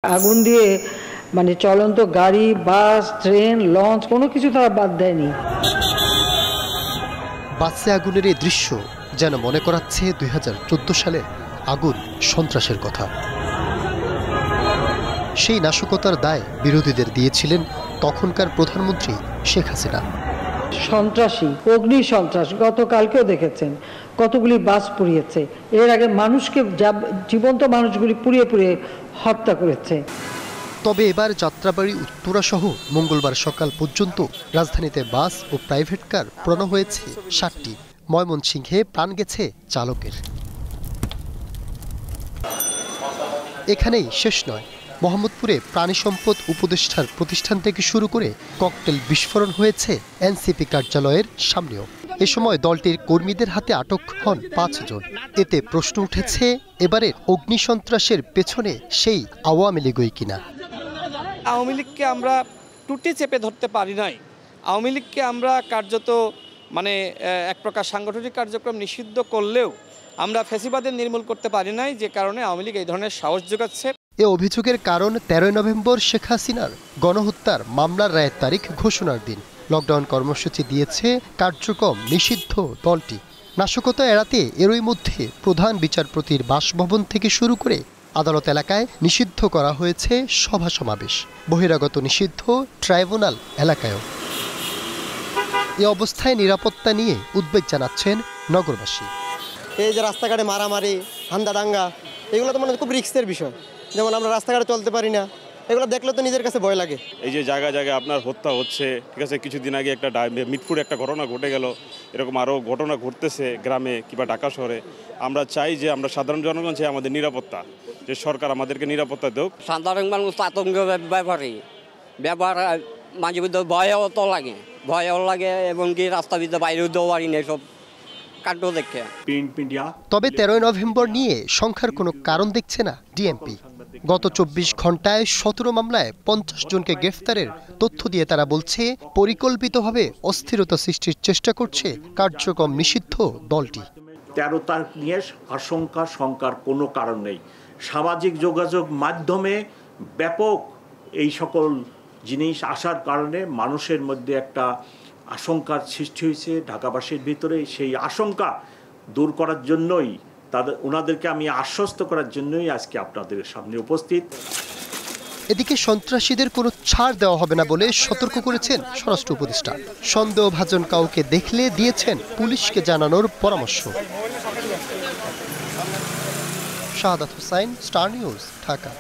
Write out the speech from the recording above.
আগুন দিয়ে মানে চলন্ত গাড়ি, বাস, ট্রেন, লঞ্চ কোনো কিছু তারা বাদ দেয়নি। বাসে আগুনের এই দৃশ্য যেন মনে করাচ্ছে 2014 সালের আগুন সন্ত্রাসের কথা। সেই নাশকতার দায় বিরোধীদের দিয়েছিলেন তখনকার প্রধানমন্ত্রী শেখ হাসিনা। সন্ত্রাসী, অগ্নি সন্ত্রাস গতকালকেও দেখেছেন কতগুলি বাস পুড়িয়েছে। এর আগে মানুষকে, জীবন্ত মানুষগুলি পুড়িয়ে পুড়িয়ে হত্যা করেছে। তবে এবার যাত্রাবাড়ি উত্তরা সহ মঙ্গলবার সকাল পর্যন্ত রাজধানীতে বাস ও প্রাইভেট কার পোড়ানো হয়েছে 7টি। ময়মনসিংহে প্রাণ গেছে চালকের। এখানেই শেষ নয়, মোহাম্মদপুরে প্রাণী সম্পদ উপদেষ্টার প্রতিষ্ঠান থেকে শুরু করে ককটেল বিস্ফোরণ হয়েছে এনসিপি কার্যালয়ের সামনেও। এ সময় দলটির কর্মীদের হাতে আটক হন 5 জন। এতে প্রশ্ন উঠেছে, এবারের অগ্নিসন্ত্রাসের পেছনে সেই আওয়ামী লীগই কিনা। আওয়ামী লীগকে আমরা টুটি চেপে ধরতে পারি নাই। আওয়ামী লীগকে আমরা কার্যত মানে এক প্রকার সাংগঠনিক কার্যক্রম নিষিদ্ধ করলেও আমরা ফ্যাসিবাদের নির্মূল করতে পারি নাই, যে কারণে আওয়ামী লীগ এই ধরনের সাহস যোগাচ্ছে। এ অভিযোগের কারণ 13 নভেম্বর শেখ হাসিনার গণহত্যার মামলার রায়ের তারিখ ঘোষণার দিন। লকডাউন কর্মসূচি দিয়েছে, কার্যক্রম নিষিদ্ধ দলটি। নাশকতা এড়াতে এরই মধ্যে প্রধান বিচারপতির বাসভবন থেকে শুরু করে আদালত এলাকায় নিষিদ্ধ করা হয়েছে সভা সমাবেশ। বহিরাগত নিষিদ্ধ ট্রাইব্যুনাল এলাকায়ও। এ অবস্থায় নিরাপত্তা নিয়ে উদ্বেগ জানাচ্ছেন নগরবাসী। এই যে রাস্তাঘাটে মারামারি, হান্দাডাঙ্গা, এগুলো তো মানে খুব রিস্কের বিষয়। যেমন আমরা রাস্তাঘাটে চলতে পারি না, এগুলো দেখলে তো নিজের কাছে ভয় লাগে। এই যে জায়গায় জায়গায় আপনার হত্যা হচ্ছে, ঠিক আছে, কিছুদিন আগে একটা মিটপুরে একটা ঘটনা ঘটে গেল, এরকম আরও ঘটনা ঘটতেছে গ্রামে কিংবা ঢাকা শহরে। আমরা চাই যে আমরা সাধারণ জনগণ চাই আমাদের নিরাপত্তা, যে সরকার আমাদেরকে নিরাপত্তা দেওক। সাধারণ মানুষ আতঙ্ক ব্যবহার মাঝে মধ্যে ভয়ও তো লাগে, ভয়ও লাগে, এবং কি রাস্তা ভিতরে বাইরেও দেওয়া পারি না এসব কাণ্ড দেখে। তবে 13 নভেম্বর নিয়ে সংখ্যার কোনো কারণ দেখছে না ডিএমপি। গত 24 ঘন্টায় 17 মামলায় 50 জনকে গ্রেফতারের তথ্য দিয়ে তারা বলছে, পরিকল্পিতভাবে অস্থিরতা সৃষ্টির চেষ্টা করছে কার্যক্রম নিষিদ্ধ দলটি। 13 তারিখ নিয়ে আশঙ্কা শঙ্কার কোনো কারণ নেই। সামাজিক যোগাযোগ মাধ্যমে ব্যাপক এই সকল জিনিস আসার কারণে মানুষের মধ্যে একটা আশঙ্কার সৃষ্টি হয়েছে ঢাকাবাসীর ভিতরে। সেই আশঙ্কা দূর করার জন্যই ওনাদেরকে আমি আশ্বস্ত করার জন্যই আজকে আপনাদের সামনে উপস্থিত। এদিকে সন্ত্রাসীদের কোনো ছাড় দেওয়া হবে না বলে সতর্ক করেছেন স্বরাষ্ট্র উপদেষ্টা। সন্দেহভাজন কাউকে দেখলে দিয়েছেন পুলিশকে জানানোর পরামর্শ। শাহাদাত হোসাইন, স্টার নিউজ, ঢাকা।